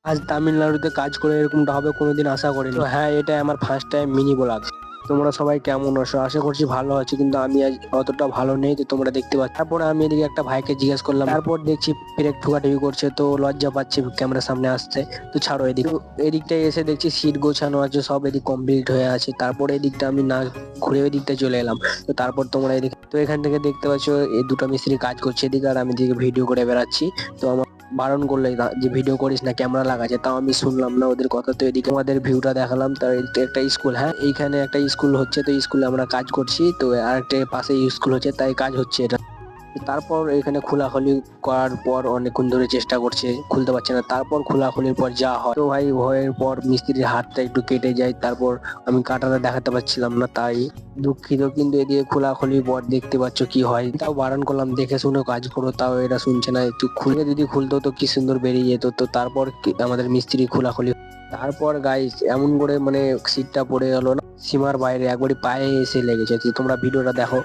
আজ তামিলনাড়ুতে কাজ করে এরকমটা হবে কোনোদিন আশা করিনি। তো হ্যাঁ, এটাই আমার ফার্স্ট টাইম মিনি ব্লগ। তোমরা সবাই কেমন আছো? আশা করছি ভালো আছো, কিন্তু আমি আজ অতটা ভালো নেই, তো তোমরা দেখতে পাচ্ছ। তারপরে আমি এদিকে একটা ভাইকে জিজ্ঞেস করলাম, তারপর দেখছি পেরেক ঠুকাঠুকি করছে, তো লজ্জা পাচ্ছে ক্যামেরার সামনে আসতে। তো ছাড়ো, এদিকটায় এসে দেখছি সিট গোছানো আছে, সব এদিক কমপ্লিট হয়ে আছে। তারপরে এদিকটা আমি না ঘুরে ওই দিকটা চলে এলাম। তো তারপর তোমরা এদিকে, তো এখান থেকে দেখতে পাচ্ছ এই দুটো মিস্ত্রি কাজ করছে এদিকে, আর আমি এদিকে ভিডিও করে বেড়াচ্ছি। তো আমার বারণ করলে যে ভিডিও করিস না, ক্যামেরা লাগাচ্ছে, তাও আমি শুনলাম না ওদের কথা। তো এদিকে আমাদের ভিউটা দেখালাম। তার এদিকে একটা স্কুল, হ্যাঁ এইখানে একটা স্কুল হচ্ছে, তো স্কুলে আমরা কাজ করছি। তো আরেকটা পাশে স্কুল হচ্ছে, তাই কাজ হচ্ছে এটা। তারপর এখানে খোলাখুলি করার পর অনেকক্ষণ ধরে চেষ্টা করছে, খুলতে পারছে না। তারপর খোলাখুলির পর যা হয়, তো ভাই ভয়ের পর মিস্ত্রির হাতটা একটু কেটে যায়। তারপর আমি কাটাটা দেখাতে পারছিলাম না, তাই দুঃখিত। কিন্তু এদিকে খোলাখুলির পর দেখতে পাচ্ছ কি হয়। তাও বারণ করলাম দেখে শুনে কাজ করো, তাও এরা শুনছে না। একটু খুলে যদি খুলতো তো কি সুন্দর বেরিয়ে যেত। তো তারপর আমাদের মিস্ত্রি খোলাখুলি, তারপর গাইস এমন করে মানে সিটটা পড়ে গেল না, সীমার বাইরে একবারই পায়ে এসে লেগেছে। তো তোমরা ভিডিওটা দেখো।